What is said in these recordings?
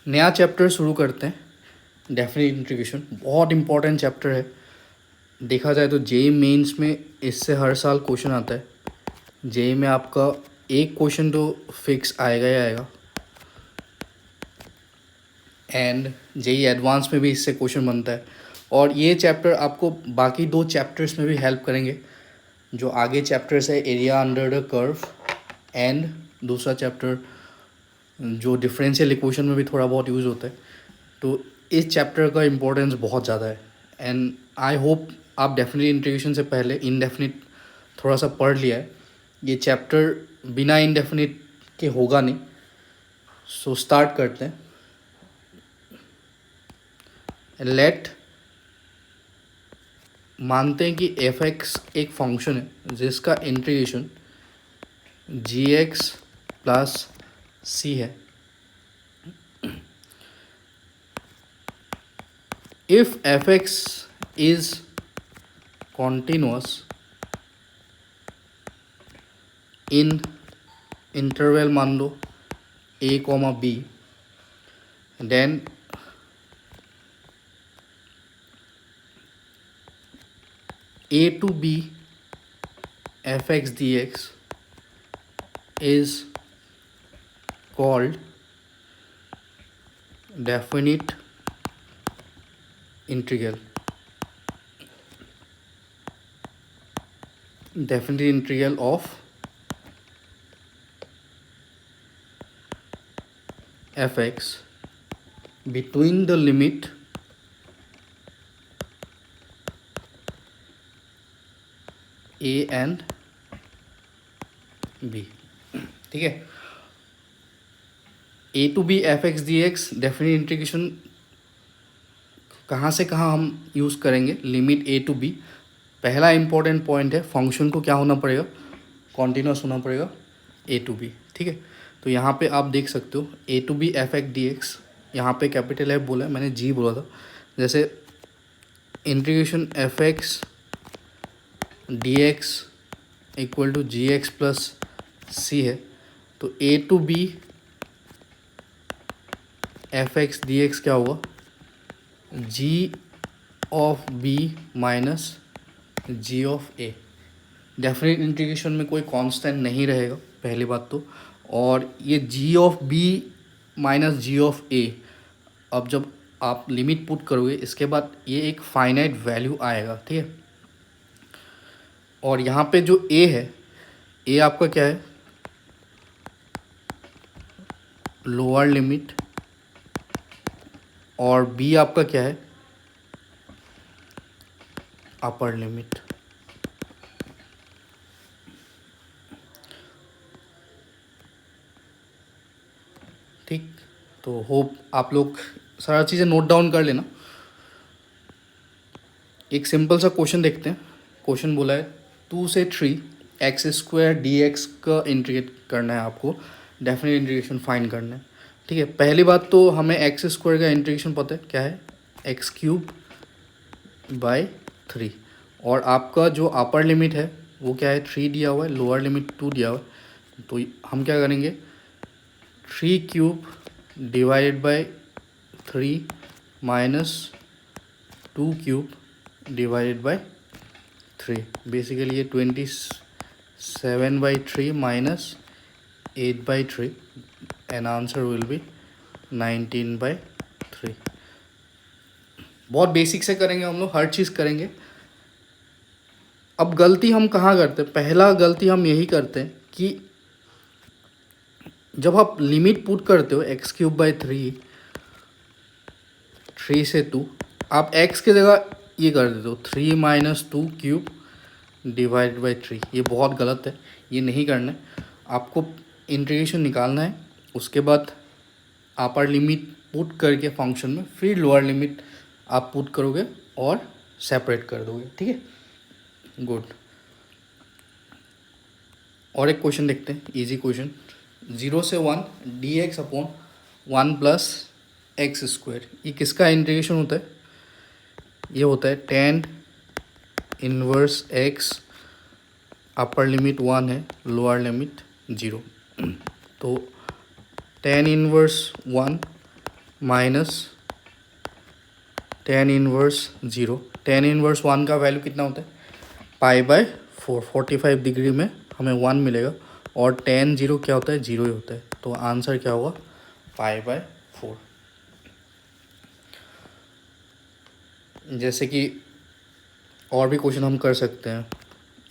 नया चैप्टर शुरू करते हैं। डेफिनेट इंटीग्रेशन बहुत इंपॉर्टेंट चैप्टर है। देखा जाए तो जेई मेंस में इससे हर साल क्वेश्चन आता है। जेई में आपका एक क्वेश्चन तो फिक्स आएगा ही आएगा, एंड जेई एडवांस में भी इससे क्वेश्चन बनता है। और ये चैप्टर आपको बाकी दो चैप्टर्स में भी हेल्प करेंगे। जो आगे चैप्टर्स है area under the curve, and दूसरा चैप्टर जो डिफरेंशियल इक्वेशन में भी थोड़ा बहुत यूज़ होता है। तो इस चैप्टर का इम्पोर्टेंस बहुत ज़्यादा है, एंड आई होप आप डेफिनेट इंटीग्रेशन से पहले इनडेफिनिट थोड़ा सा पढ़ लिया है। ये चैप्टर बिना इनडेफिनिट के होगा नहीं। सो स्टार्ट करते हैं। लेट मानते हैं कि एफ एक्स एक फंक्शन है जिसका integration g x plus c है। If f x is continuous in interval मान लो a comma b, then a to b fx dx is called definite integral. Definite integral of fx between the limit a and b. ठीक है। a to b fx dx definite integration कहाँ से कहाँ हम use करेंगे? Limit a to b। पहला important point है, function को क्या होना पड़ेगा? कॉन्टिन्यूस होना पड़ेगा a to b। ठीक है। तो यहाँ पे आप देख सकते हो a to b fx dx, यहाँ पे कैपिटल F बोला है, मैंने g बोला था। जैसे integration fx dx equal to g x plus c है, तो a to b fx dx क्या होगा? g of b minus g of a। Definite integration में कोई कांस्टेंट नहीं रहेगा, पहली बात तो। और ये g of b minus g of a, अब जब आप लिमिट पुट करोगे इसके बाद ये एक फाइनाइट वैल्यू आएगा। ठीक है। और यहाँ पे जो a है, a आपका क्या है? लोअर लिमिट, और b आपका क्या है? Upper limit. ठीक। तो होप आप लोग सारा चीज़ें नोट डाउन कर लेना। एक सिंपल सा क्वेश्चन देखते हैं। क्वेश्चन बोला है 2 से 3 एक्स स्क्वायर डी एक्स का इंटीग्रेट करना है आपको, डेफिनेट इंटीग्रेशन फाइंड करना है। ठीक है। पहली बात तो हमें एक्स स्क्वायर का इंटीग्रेशन पता है क्या है? X cube by 3। और आपका जो अपर लिमिट है वो क्या है? 3 दिया हुआ है, लोअर लिमिट 2 दिया हुआ है। तो हम क्या करेंगे? 3 cube divided by 3 minus 2 cube divided by 3। Basically ये 27/3 minus 8/3, and answer will be 19/3। बहुत बेसिक से करेंगे हम लोग, हर चीज़ करेंगे। अब गलती हम कहाँ करते हैं? पहला गलती हम यही करते हैं कि जब आप लिमिट पुट करते हो एक्स क्यूब बाई 3 से 2, आप x की जगह ये कर देते हो 3 माइनस 2 क्यूब डिवाइड बाई 3। ये बहुत गलत है, ये नहीं करना है। आपको इंटीग्रेशन निकालना है, उसके बाद अपर लिमिट पुट करके फंक्शन में फिर लोअर लिमिट आप पुट करोगे और सेपरेट कर दोगे। ठीक है, गुड। और एक क्वेश्चन देखते हैं, इजी क्वेश्चन। 0 से 1 D x upon 1 plus x square, ये किसका इंटीग्रेशन होता है? ये होता है tan inverse x, upper limit 1 है, लोअर लिमिट 0। तो tan inverse 1 minus tan inverse zero. Ten inverse one का वैल्यू कितना होता है? पाई बाय फोर। 45 डिग्री में हमें वन मिलेगा और टेन ज़ीरो क्या होता है? ज़ीरो ही होता है। तो आंसर क्या होगा? पाई बाय फोर। जैसे कि और भी क्वेश्चन हम कर सकते हैं।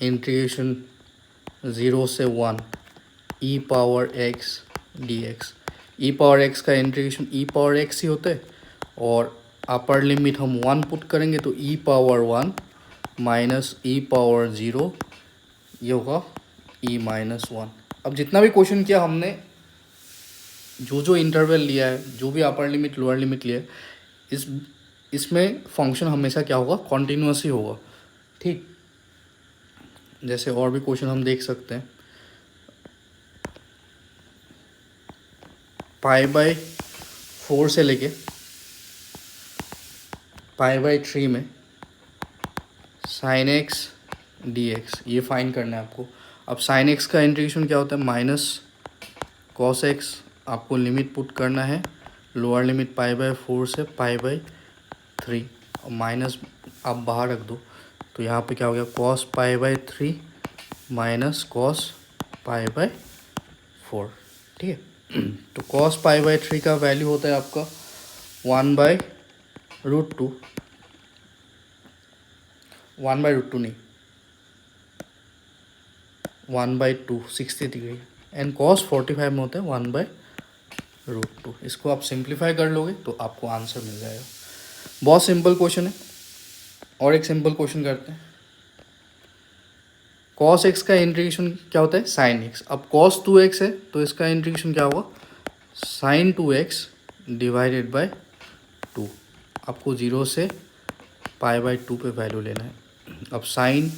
इंटीग्रेशन ज़ीरो से वन ई पावर एक्स डी एक्स। ई पावर एक्स का इंटीग्रेशन ई पावर एक्स ही होता है और अपर लिमिट हम वन पुट करेंगे तो ई पावर वन माइनस ई पावर ज़ीरो, ये होगा ई माइनस वन। अब जितना भी क्वेश्चन किया हमने, जो जो इंटरवल लिया है, जो भी अपर लिमिट लोअर लिमिट लिया है, इसमें फंक्शन हमेशा क्या होगा? कॉन्टीन्यूअस ही होगा। ठीक, जैसे और भी क्वेश्चन हम देख सकते हैं। पाई बाय फोर से लेके पाई बाय थ्री में साइन एक्स डी एक्स, ये फाइन करना है आपको। अब साइन एक्स का इंटीग्रेशन क्या होता है? Minus cos x. आपको लिमिट पुट करना है, lower limit pi by four से पाई बाय थ्री, और माइनस आप बाहर रख दो तो यहाँ पे क्या हो गया? Cos pi by three minus cos pi by four. ठीक है, तो कॉस पाई बाय थ्री का वैल्यू होता है आपका one by root two. One by root two नहीं, वन बाई टू 60 डिग्री। एंड कॉस 45 में होता है वन बाय रूट टू। इसको आप सिंप्लीफाई कर लोगे तो आपको आंसर मिल जाएगा। बहुत सिंपल क्वेश्चन है। और एक सिंपल क्वेश्चन करते हैं। कॉस एक्स का इंटीग्रेशन क्या होता है? Sine x. अब कॉस टू एक्स है तो इसका इंटीग्रेशन क्या होगा? Sign to x divided by two. आपको ज़ीरो से पाई बाय टू पे वैल्यू लेना है। अब sign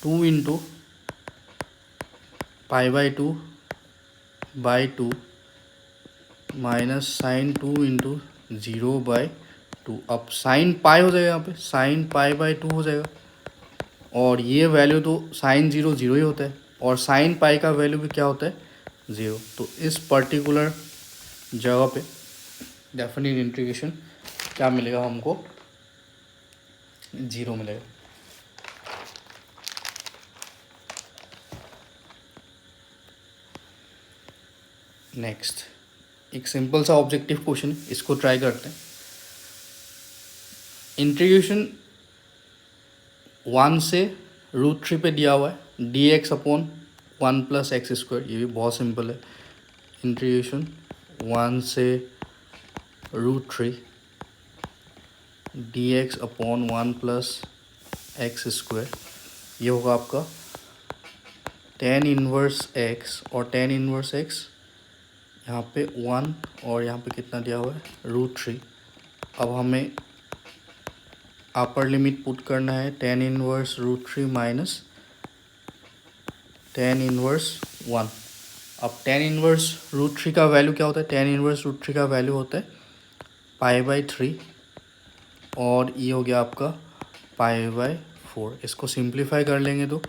two into pi by two minus sign two into zero by two. अब साइन पाई हो जाएगा, यहाँ पे साइन पाई बाय टू हो जाएगा, और ये वैल्यू तो साइन ज़ीरो ज़ीरो ही होता है और साइन पाई का वैल्यू भी क्या होता है? ज़ीरो। तो इस पर्टिकुलर जगह पे डेफिनेट इंटीग्रेशन क्या मिलेगा हमको? ज़ीरो मिलेगा। नेक्स्ट एक सिंपल सा ऑब्जेक्टिव क्वेश्चन है, इसको ट्राई करते हैं। इंटीग्रेशन वन से रूट थ्री पे दिया हुआ है d x upon one plus x square. ये भी बहुत सिंपल है। इंटीग्रेशन वन से root three d x upon one plus x square, ये होगा आपका टेन इनवर्स एक्स, और टेन इनवर्स एक्स यहाँ पे वन और यहाँ पे कितना दिया हुआ है? Root three. अब हमें अपर लिमिट पुट करना है tan inverse root three minus tan inverse one. अब टेन इनवर्स रूट थ्री का वैल्यू क्या होता है? टेन इनवर्स रूट थ्री का वैल्यू होता है पाई बाय थ्री, और ये हो गया आपका पाई बाय फोर। इसको सिंप्लीफाई कर लेंगे तो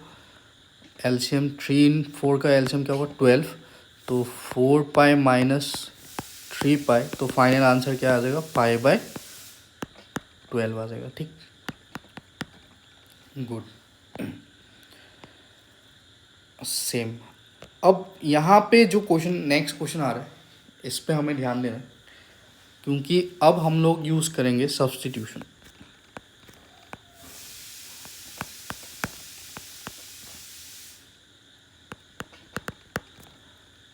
एलसीएम थ्री इन फोर का एलसीएम क्या होगा? 12। तो four pi minus three pi, तो फाइनल आंसर क्या आ जाएगा? पाई बाय 12 आ जाएगा। ठीक, गुड, सेम। अब यहाँ पे जो क्वेश्चन नेक्स्ट क्वेश्चन आ रहा है, इस पे हमें ध्यान देना है, क्योंकि अब हम लोग यूज़ करेंगे सब्स्टिट्यूशन।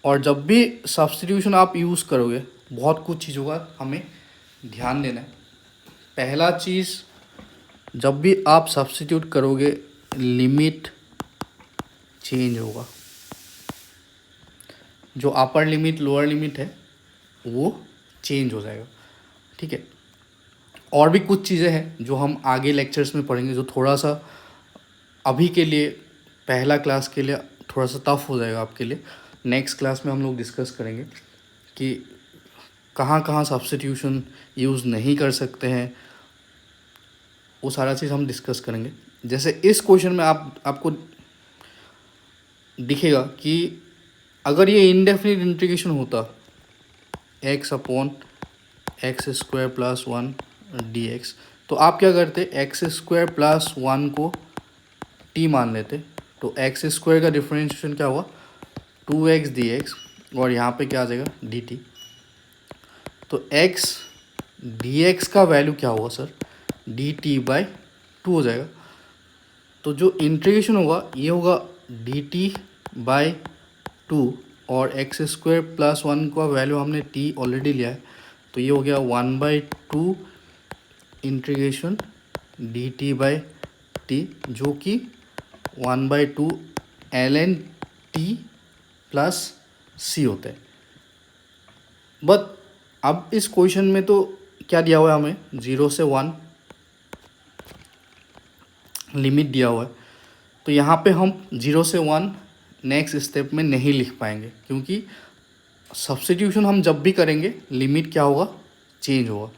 और जब भी सब्स्टिट्यूशन आप यूज़ करोगे, बहुत कुछ चीज़ों का हमें ध्यान देना है। पहला चीज़, जब भी आप सब्स्टिट्यूट करोगे लिमिट चेंज होगा। जो अपर लिमिट लोअर लिमिट है वो चेंज हो जाएगा। ठीक है, और भी कुछ चीज़ें हैं जो हम आगे लेक्चर्स में पढ़ेंगे, जो थोड़ा सा अभी के लिए पहला क्लास के लिए थोड़ा सा टफ हो जाएगा आपके लिए। नेक्स्ट क्लास में हम लोग डिस्कस करेंगे कि कहाँ कहाँ सब्स्टिट्यूशन यूज़ नहीं कर सकते हैं, वो सारा चीज़ हम डिस्कस करेंगे। जैसे इस क्वेश्चन में आपको दिखेगा कि अगर ये इनडेफिनिट इंटीग्रेशन होता x upon x square plus one D x. तो आप क्या करते, एक्स स्क्वायर प्लस वन को टी मान लेते, तो एक्स स्क्वायर का डिफरेंशिएशन क्या हुआ, 2x dx, और यहाँ पे क्या आ जाएगा dt। तो x dx का वैल्यू क्या होगा सर, dt/2 हो जाएगा। तो जो इंटीग्रेशन होगा ये होगा dt/2, और एक्स स्क्वायर प्लस वन का वैल्यू हमने t ऑलरेडी लिया है, तो ये हो गया 1/2 इंटीग्रेशन dt/t, जो कि 1/2 ln t प्लस सी होता है। बट अब इस क्वेश्चन में तो क्या दिया हुआ है हमें, 0 से 1 लिमिट दिया हुआ है, तो यहाँ पे हम 0 से 1 नेक्स्ट स्टेप में नहीं लिख पाएंगे, क्योंकि सब्स्टिट्यूशन हम जब भी करेंगे लिमिट क्या होगा, चेंज होगा।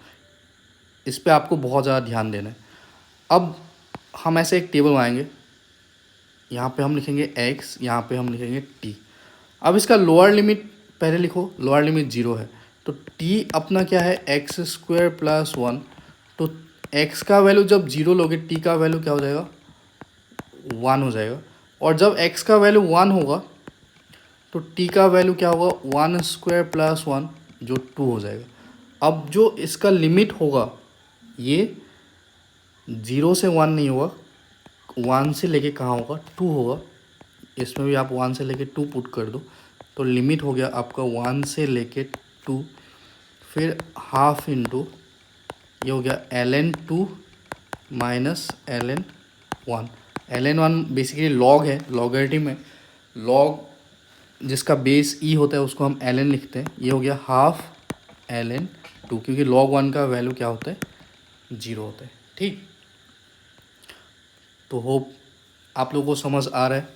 इस पे आपको बहुत ज़्यादा ध्यान देना है। अब हम ऐसे एक टेबल बनाएंगे, यहाँ पे हम लिखेंगे x, यहाँ पे हम लिखेंगे t। अब इसका लोअर लिमिट पहले लिखो, लोअर लिमिट 0 है, तो t अपना क्या है, एक्स स्क्वायर प्लस वन, तो x का वैल्यू जब 0 लोगे t का वैल्यू क्या हो जाएगा, 1 हो जाएगा। और जब x का वैल्यू 1 होगा तो t का वैल्यू क्या होगा, 1 स्क्वायर प्लस वन, जो 2 हो जाएगा। अब जो इसका लिमिट होगा ये 0 से 1 नहीं होगा, 1 से लेके कहाँ होगा, 2 होगा। इसमें भी आप 1 से लेके 2 पुट कर दो, तो लिमिट हो गया आपका 1 से लेके 2, फिर हाफ इंटू ये हो गया ln2 minus ln1। ln1 basically log है, लॉगरिथम है। लॉग जिसका बेस ई होता है उसको हम ln लिखते हैं। ये हो गया हाफ ln2, क्योंकि log 1 का वैल्यू क्या होता है, 0 होता है। ठीक, तो होप आप लोगों को समझ आ रहा है।